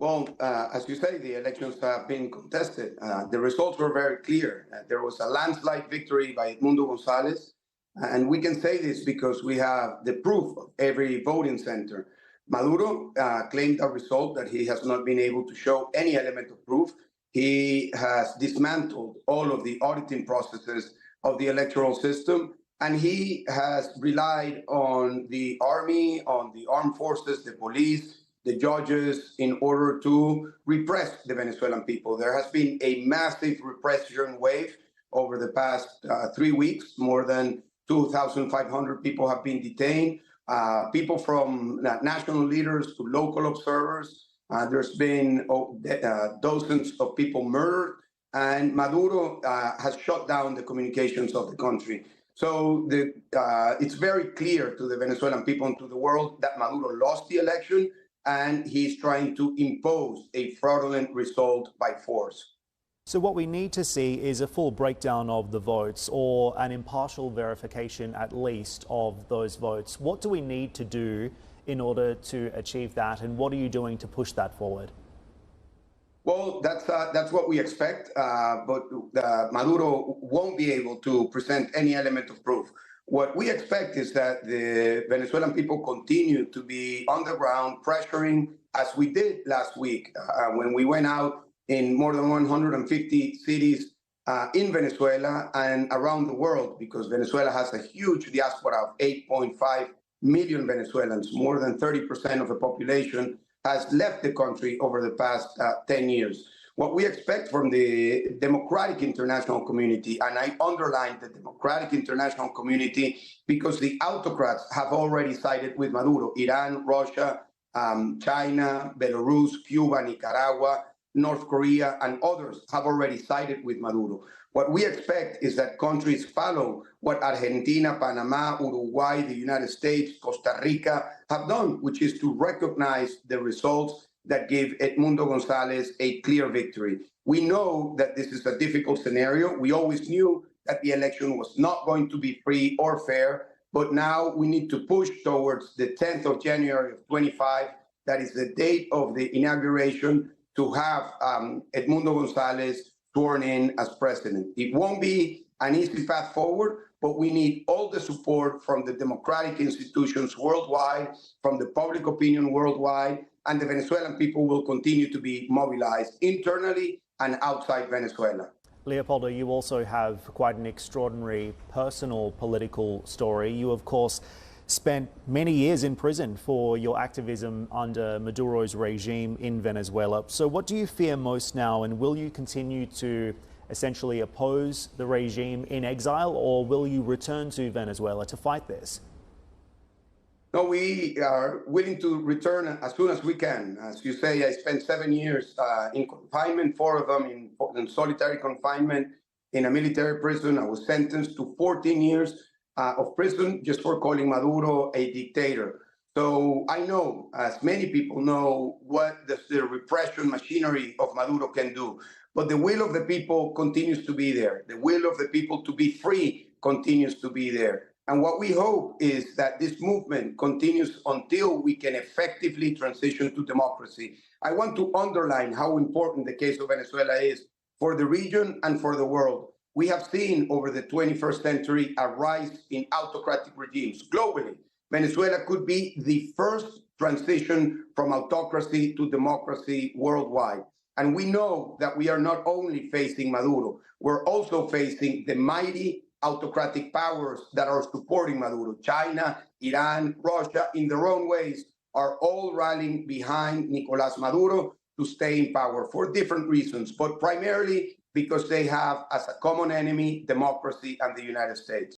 Well, as you say, the elections have been contested. The results were very clear. There was a landslide victory by Edmundo Gonzalez. And we can say this because we have the proof of every voting center. Maduro claimed a result that he has not been able to show any element of proof. He has dismantled all of the auditing processes of the electoral system, and he has relied on the army, on the armed forces, the police, the judges in order to repress the Venezuelan people. There has been a massive repression wave over the past 3 weeks. More than 2,500 people have been detained, people from national leaders to local observers. There's been dozens of people murdered, and Maduro has shut down the communications of the country. So it's very clear to the Venezuelan people and to the world that Maduro lost the election, and he's trying to impose a fraudulent result by force. So what we need to see is a full breakdown of the votes, or an impartial verification at least of those votes. What do we need to do in order to achieve that, and what are you doing to push that forward? Well, that's what we expect, but Maduro won't be able to present any element of proof. What we expect is that the Venezuelan people continue to be on the ground pressuring, as we did last week when we went out in more than 150 cities in Venezuela and around the world, because Venezuela has a huge diaspora of 8.5 million Venezuelans. More than 30% of the population has left the country over the past 10 years. What we expect from the democratic international community, and I underline the democratic international community because the autocrats have already sided with Maduro: Iran, Russia, China, Belarus, Cuba, Nicaragua, North Korea, and others have already sided with Maduro. What we expect is that countries follow what Argentina, Panama, Uruguay, the United States, Costa Rica have done, which is to recognize the results that gave Edmundo Gonzalez a clear victory. We know that this is a difficult scenario. We always knew that the election was not going to be free or fair, but now we need to push towards the 10th of January of 25. That is the date of the inauguration, to have Edmundo Gonzalez sworn in as president. It won't be an easy path forward, but we need all the support from the democratic institutions worldwide, from the public opinion worldwide, and the Venezuelan people will continue to be mobilized internally and outside Venezuela. Leopoldo, you also have quite an extraordinary personal political story. You, of course, spent many years in prison for your activism under Maduro's regime in Venezuela. So what do you fear most now, and will you continue to essentially oppose the regime in exile, or will you return to Venezuela to fight this? No, we are willing to return as soon as we can. As you say, I spent 7 years in confinement, 4 of them in solitary confinement in a military prison. I was sentenced to 14 years of prison just for calling Maduro a dictator. So I know, as many people know, what the repression machinery of Maduro can do. But the will of the people continues to be there. The will of the people to be free continues to be there. And what we hope is that this movement continues until we can effectively transition to democracy. I want to underline how important the case of Venezuela is for the region and for the world. We have seen over the 21st century a rise in autocratic regimes globally. Venezuela could be the first transition from autocracy to democracy worldwide. And we know that we are not only facing Maduro, we're also facing the mighty autocratic powers that are supporting Maduro. China, Iran, Russia, in their own ways, are all rallying behind Nicolas Maduro to stay in power for different reasons, but primarily because they have as a common enemy democracy and the United States.